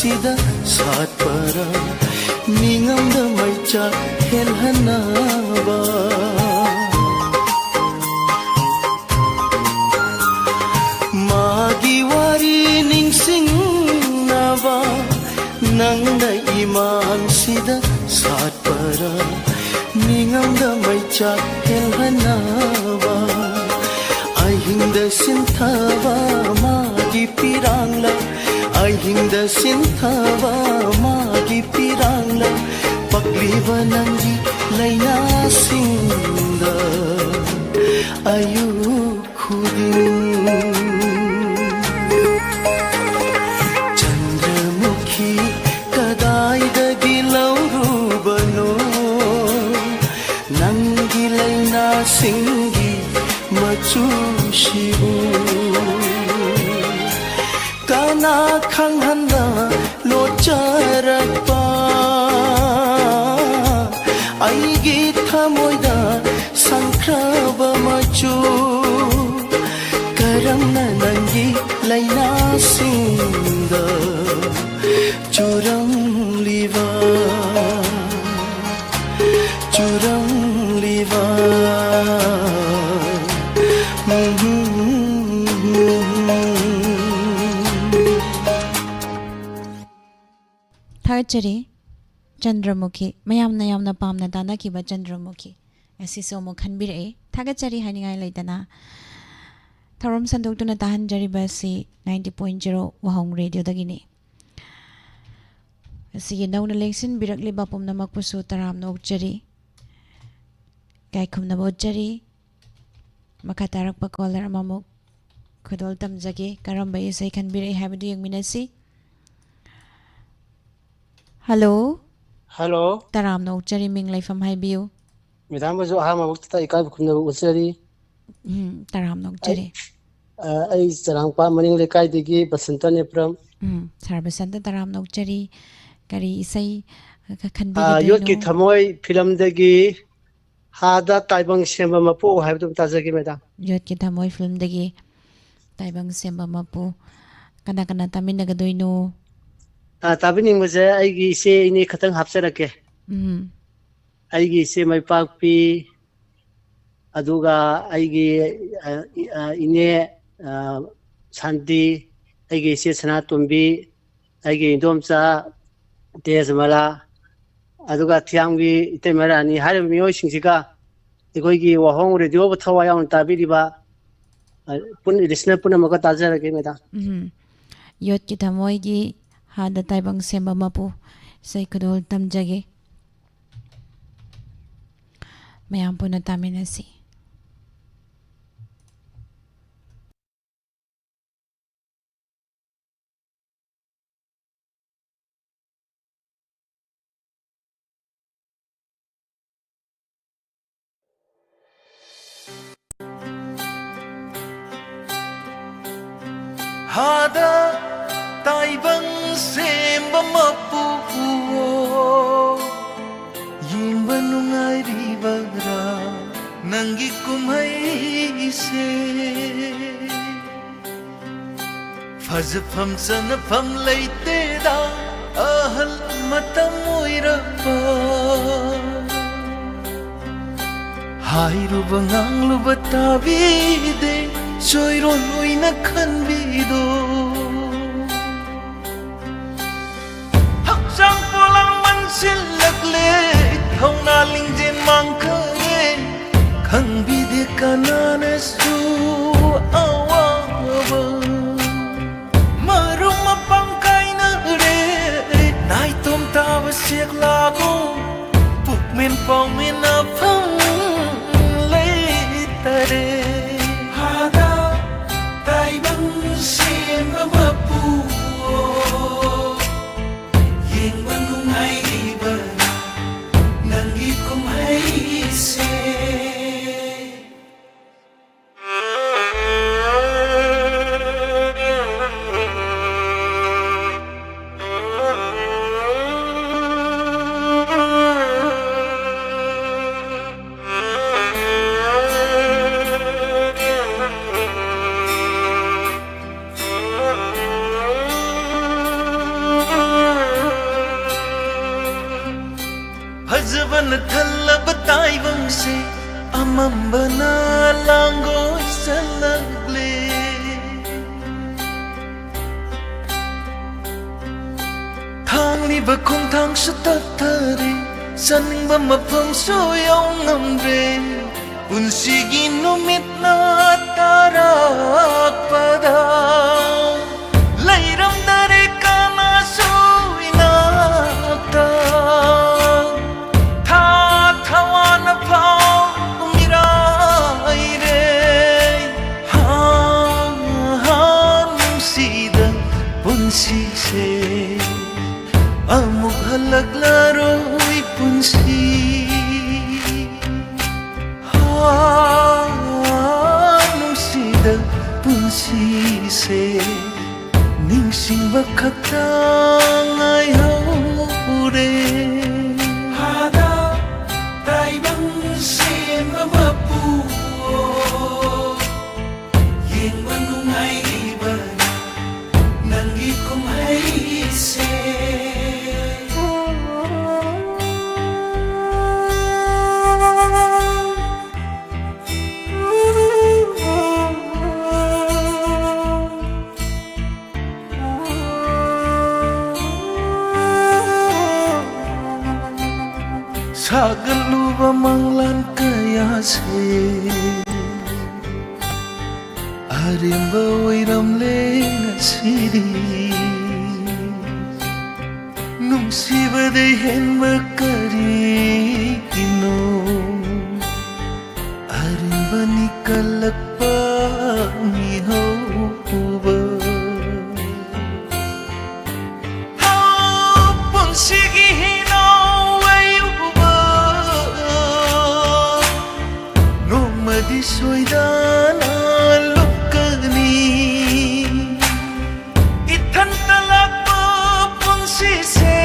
Sida saat para ningam da maicha helhanaba magi wari ning sing naba nang da iman sida saat para ningam da maicha helhanaba ahing da sinthaba magi pirangla ahingda sinthava magi pirangla pakliva nangi laina sinda ayu khudin chandramukhi kadaidagi laurubano nangi laina singi machu shibu kana khanghanda locharakpa aigi thamoida sankraba machu karamna nangi laina sinda churam liva थागचरी Chandramukhi मयामना यामना पामना दाना किबा चंद्रमुखी असिसो मो खनबिरे थागचरी हानिगाय लेतना थरम संदोक्तुना ताहनजरी बसी 90.0 वहंग radio दगिनी असिगे नौना लेक्सिन बिरकले बापुमना मकपुसु तराम नोकचरी गायखुमना बोचरी मखा तारकपा collar अममुक खुदोल तमजगे करम्बा इसै खनबिरे हाबदु यंगमिनसी hello hello तराम नोकचरी Ming लाइफम हाइबियो मिदाम बजो हामा वक्त इकाय खुमना उचरी तराम नोकचरी आई चरांगपा मनिंग लेकाय दिगी बसंत नेप्रम sir बसंत तराम नोकचरी करी इसै खनबिगे योट की थमोय फिल्म दगी हादा ताइबंग सेंबा मपो हाइबदु ताजगी मेदा योट की थमोय फिल्म दगी ताइबंग सेंबा मपो कना कना तामिनगदोइनो ताबिनिंग बजे आइगी इसे इने खतंग हापसरके आइगी इसे माइपाकपी अदुगा आइगी इने शांति आइगी इसे सनातुंबी आइगी इंदोमचा तेजमला अदुगा थियांगी इतेमरानी हारे मियोय सिंसिका इकोइगी वहोंग रेडियो बथवा याउन ताबिरिबा पुन लिसनर पुन मगा ताजरके मेदा योट की थमोयगी हादा ताइबंग सेंबा मपु सै खुदोल तमजगे मयाम पुना तामिनसी हादा ताइबंग सेंबा मपु yingba nungairibara nangi kumhai se fazfam sanfam leite da ahal matam oirapa Hairuba ngangluba tabide soiron oina khanbido Hakjang polang mansilakle thauna lingjen mangkhare khangbide kanana su awaba marum mapangkai na re nai tom tawa siak lago pukmin pangmin apang tare hada tai bang sim mapu yeng banung ai ba nangi kum hai se Hazaban thalab tai bang se amambana lango salagle thang ni ba khong thang satatare saning ba mapam so yong ngamre unsigi numit na tarak pada lairam dare kana so inata punsi se amuk halak laroi punsi nung sida punsi se ningsing bakakta ngai haure hada tai bang se mapu yeng banung ai Sagaluba manglan kaya se Arimba oiram lenga siri Nung siba de henma kari ino Arimba nikalakpa mi hauba Hapon sige di soidana lukani ithan talak punsi se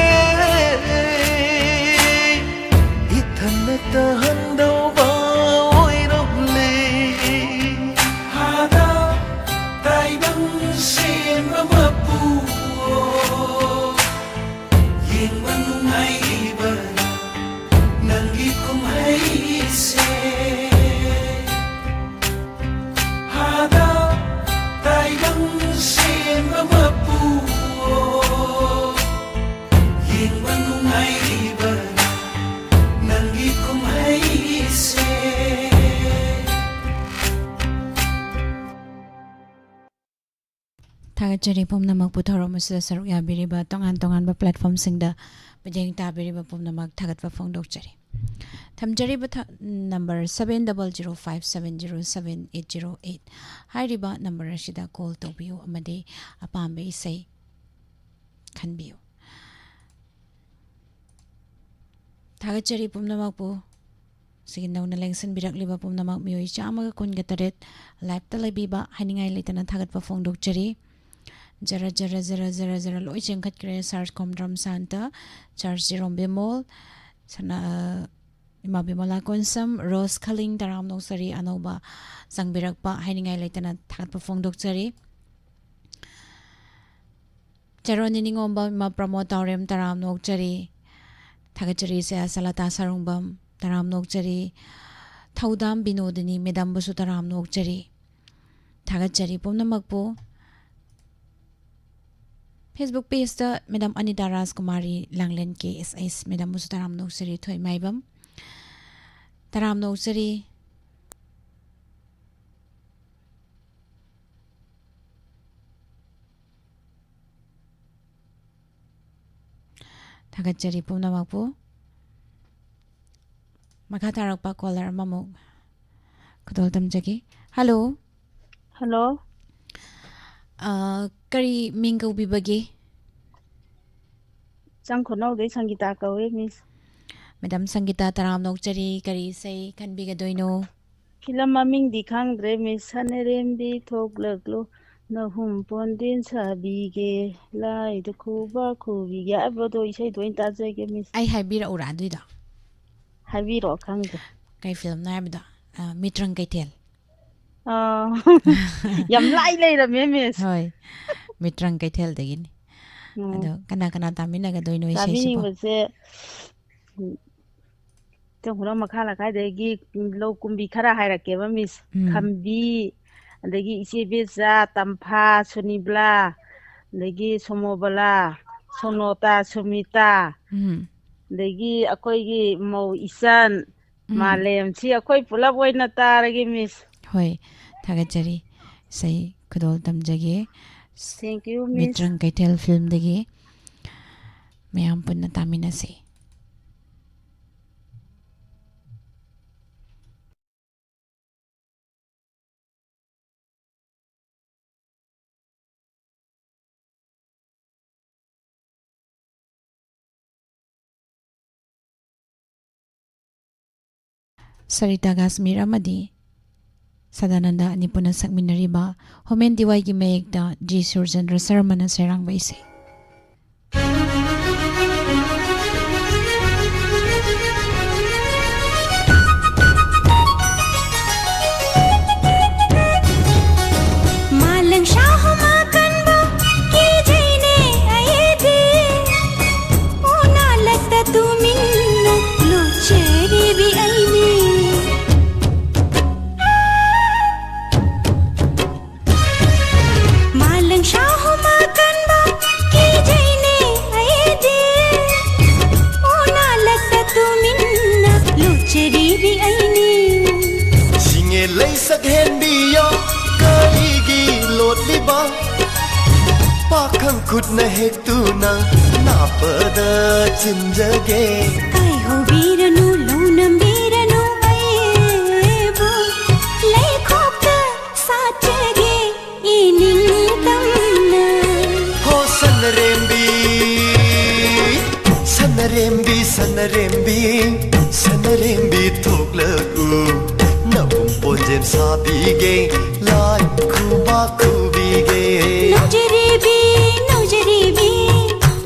ithan tahan dau ba oiram le hada tai bang se mapu yeng banung ai ba nangi kum hai se Thagachari pumnamak puthorom asida saruk yabiriba tongan ba platform singda bajeng tabiriba pumnamak thagatwa phongdokchari thamjariba number 7005707808 hairiba number asida call tobiu amade apambe isai khanbiu thagachari pumnamak pu Sigindaw na lengsan birakliba pumnamak miyoy chamaga kunga taret live talabiba haningai litana thagatwa phongdokchari Jara loi jengkat kre SARS komdram santa charge jerom bemol sana ima bemola konsam rose khaling daram no sari anoba sangbirak pa hainingai leitana thagat pa phongdokchari Charoni ningomba ima promote taurem taram nokchari thagachari se asalata sarungbam taram nokchari Thoudam Binodini madam बुसु तराम नोकचरी थागतचरी पुनमकपु Facebook page दा madam Anita Rajkumari लांगलेन के S madam बुसु तराम नोकचरी थोय माइबम तराम नोकचरी थागतचरी पुनमकपु मखा तारकपा कॉलर ममु खुदोल तमजगी हेलो हेलो करी मिंगौ बिबगे चांखोनौदे संगीता कौए मिस मैडम संगीता तराम नोकचरी करी सै खनबिगदोइनो फिल्म ममिंग खांद्रे मिस सनरेमबी थोकलकलो नहुम पोंदिन साबीगे लाइद खुबा खुबीगे आबदो इसै दोइन ताजेगे मिस आई हाइबिरा उरा दुइदा हाइबिरो खांद्रे कई फिल्म नायबदा मित्रंग कैथेल यम लाई लेरमे मिस होय मित्रंग कैथेल दगिनी अदो कना कना तामिनगदोइनो इसै तामिनिबसे तोंगुना मखाला कायदेगी लो कुंबी खरा हायरकेबा मिस खंबी अदगी इचे बेजा तंफा सुनिब्ला अदगी सोमोबला सोनोता सुमिता अदगी अकोइगी मौ इसान मालेम सी अकोइ पुलब ओइना तारगे मिस होय थागचरी सै खुदोल तमजगे थैंक यू मिस मित्रंग कैथेल फिल्म दगी मयाम पुन्ना तामिनसे सरिता गास्मीर अमदी सदानंदा निपुण सकमिनरीबा होमेन दिवाई की मेयकदा जी सुरचंद्र शर्मन सेरांग इसे पाखंग खुद न है तू ना नापद चिंजगे काय हो वीरनु लौनम वीरनु आएबो लै खोप साचगे इनिंग तमना हो सनरेम्बी सनरेम्बी सनरेम्बी सनरेम्बी थोकलकु नवुम पोंजेन साबीगे लाई खुबा खुबीगे नौजरीबी नौजरीबी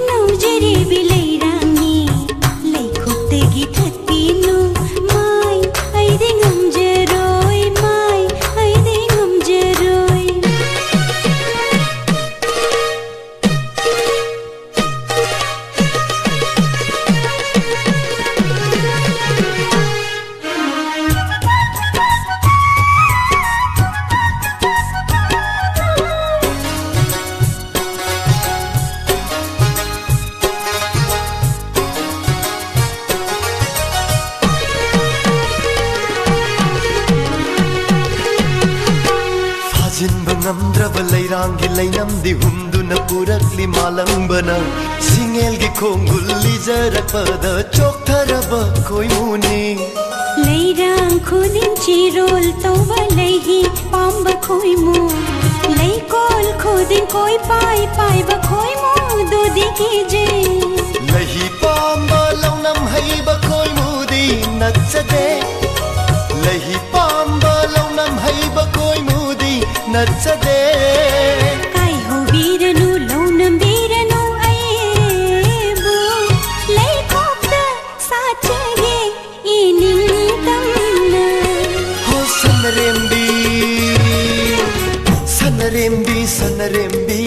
नौजरीबी लैरांगी लै खुप्तेगी थत्तीनु माय आइदे ngमजरोय माय आइदे ngमजरोय ngamdraba leirangi leinamdi humduna purakli malambana singelgi khongulli jarakpada choktharaba koimuni leirang khudin chirol toba leihi pamba khoimu leikol khudin koi pai pai ba khoimu dudi ki je lehi pamba launam haiba koimudi nachade lehi pamba launam haiba koimudi nachade kai ho viranu launam viranu ayebu lei khopta sachage ining tamna ho sanarembi sanarembi sanarembi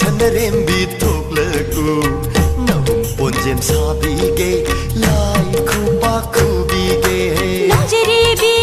sanarembi thoklaku navum ponjem sabige lai khuba khubige najarebi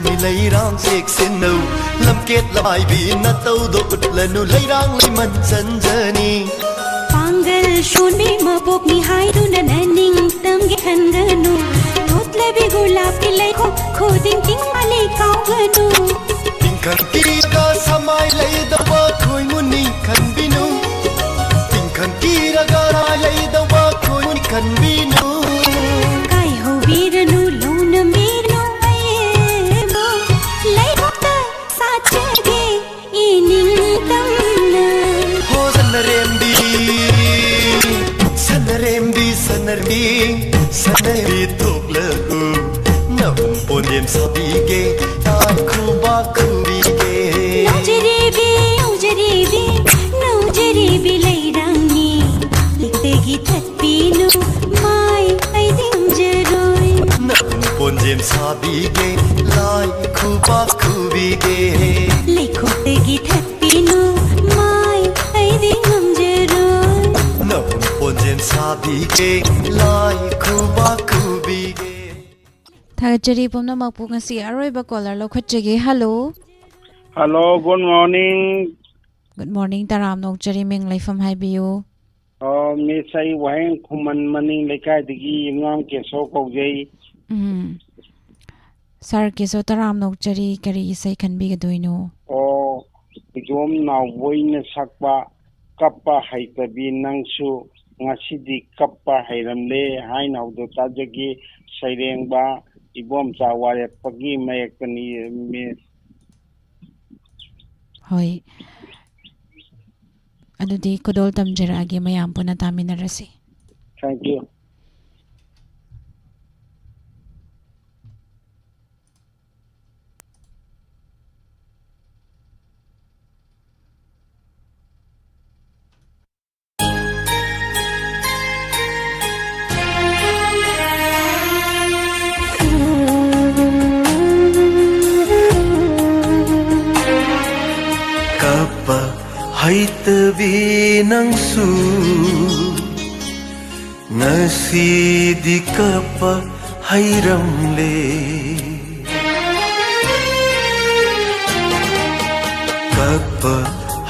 ni leirang sek sinu lamket lamai bi na tau do utlanu leirang liman sanjani Pangal shun bi mabok ni hai du na naning tam gi khan ganu Tot le bi gulab ki lai kho ding ting male kau ganu Tingkan kira samai lei dawa khoi muni khan binu Tingkan kira gara lei dawa khoi muni khan binu Kai ho viranu lo na mirnu ai bo lai khota sachage ining tam na Ho sanarembi sanarembi toklaku Navun ponyem sabige tai kuba kubige No jaribi leirangni Liktegi thatpinu mai ai ding jaroi Navun ponyem sabige lai kuba kubige Liktegi thatpinu mai ai ding jaroi Navun ponyem sabige lai kuba kubige Thagachari pomna makpu ngasi aroi ba caller lo khachege hello Hello, good morning. Good morning taram nokchari ming laifam haibiyo Miss I Wang Kuman Maning Lekai Digi Ngam Keso Kojay. Sir keso taram nokchari kari isai khanbi gadoino Oh, Jom now Wayne Sakpa Kappa Haitabi Nangsu Ngasidi Kappa Hairamle Hain of the Tajagi Sairengba Ibom Chaware Pagi Mayakani Miss Hoi Adudi kodol tamjarage mayam puna taminarasi Thank you. Kappa haitabi nangsu ngasi di kappa hairamle Kappa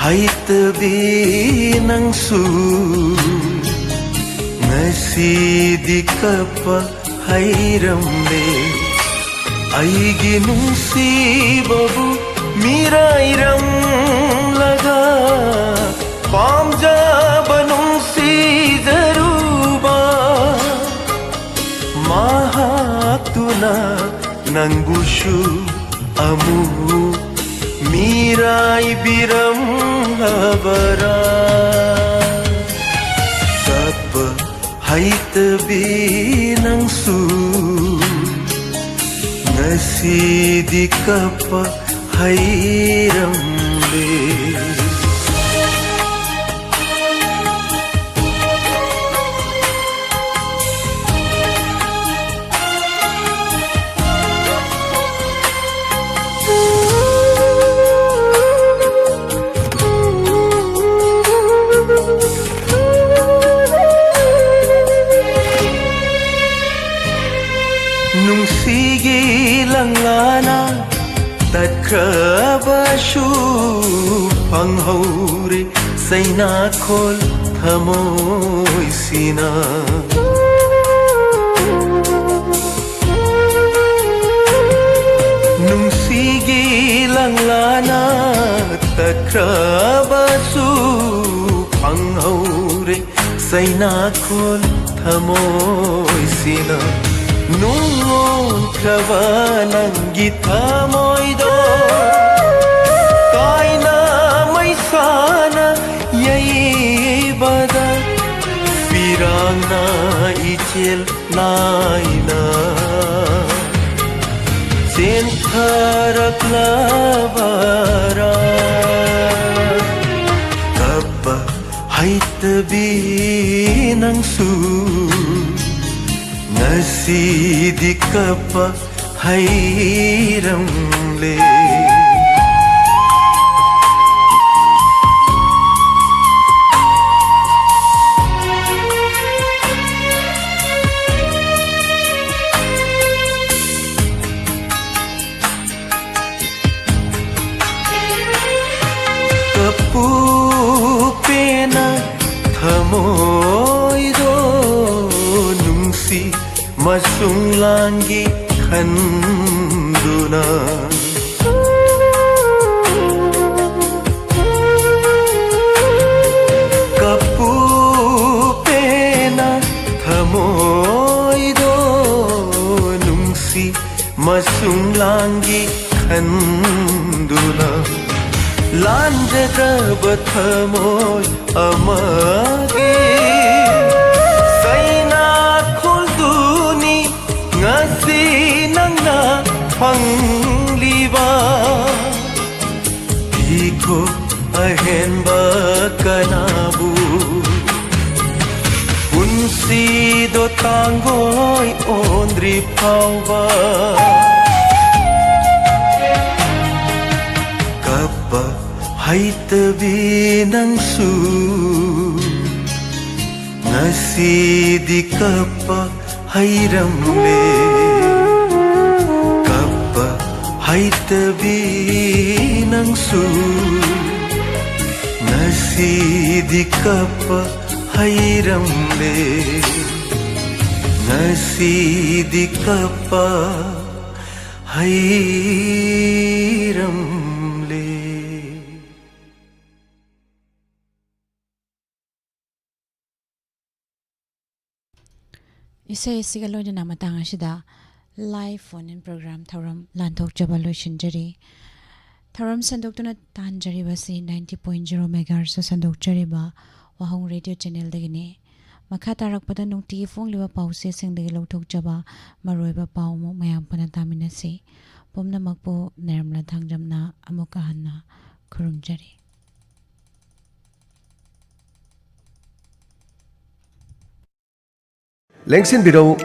haitabi nangsu ngasi di kappa hairamle aigi nungsibabu Mirairam laga Pamjaba nungsi zaruba Mahatuna nangushu amu Mirai biram habara Kappa haitabi nangsu Ngasi di kappa hairamle Nungsigi langana Takrabashu panghauri Saina khol thamoi sina Nungsigi langlana Takrabashu panghauri Saina khol thamoi sina Nungon kravanang gitamoido Kaina may sana yaibada Pirang na ichil naina Sentharak labara Kappa haitabi nangsu Ngasi di kappa hairamle Kapupena thamoido nungsi masung langi khanduna Kapupena thamoido nungsi masung langi khanduna Lanjadaba thamoy amage Saina kholduni ngasi nangna phangliba Iko ahenba kanabu Punsi do tangoy ondri phauba Haitabi nangsu Nasidi kappa hairamle Kappa haitabi nangsu Nasidi kappa hairamle Nasidi kappa hairamle Isay sigalo na namatang asida live phone in program tharam lanthok jabalo shinjari tharam sandok tuna tanjari basi 90.0 megahertz sandok jari ba wahong radio channel dagini makha tarak pada nungti phone liwa pause sing dagi lothok jaba maroi ba pau mo mayam pana tamina se pomna makpo nermla thangjamna amuka hanna khurumjari Lengsin biro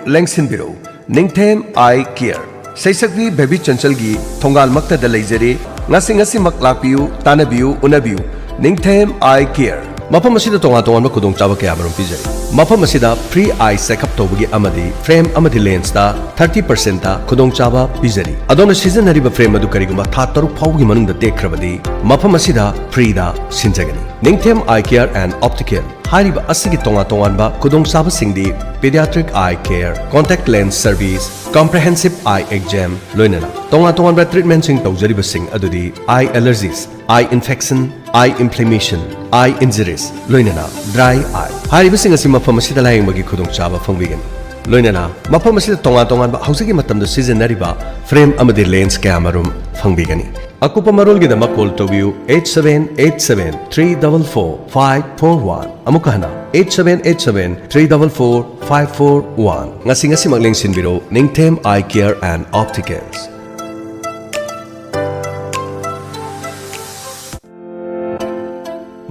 Ningthem Eye Care Saisakbi Baby Chanchalgi Thongal Makta da leijare ngasi maklapiu tanabiu unabiu Ningthem Eye Care Mafam asida tonga kudong chaba kaya marum pijari Mafam asida free eye check up tobagi amadi frame amadi lens da 30% ta kudong chaba pijari Adona season hariba frame adu kariguma tha taruk phaugi manungda tekrabadi Mafam asida free da sinjagani Ningthem Eye Care and Optical Hariba asigi tonga ba kudong chaba singdi pediatric eye care contact lens service comprehensive eye exam loinana tonga ba treatment sing tawjariba sing adudi eye allergies eye infection eye inflammation eye injuries loinana dry eye hariba sing asi mafam asida layeng bagi kudong chaba phongbigani loinana mafam asida tonga ba hausigi matamda seasonariba frame amadi lens camera phongbigani akupa marol gi dama call to view 8787344541 amukahna 8787344541 ngasi magleng sinbiro Ningthem Eye Care and Opticals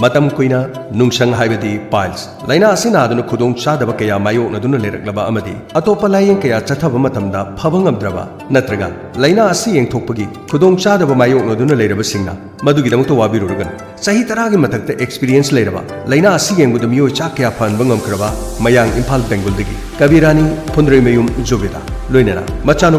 Matam kuina nungsang haibadi piles laina asina aduna khudong chadaba kaya mayo naduna leraklaba amadi atopa layeng kaya chathaba matamda phabangamdraba natraga laina asi yengthokpagi khudong chadaba mayo naduna leraba singna madugi damukto wabirurugan sahi taragi mathakta experience leraba laina asi yengbuda miyo cha kaya phanba ngamkraba mayang Imphal Bengal dagi Kabirani Phundrei Mayum Jovida loinana machano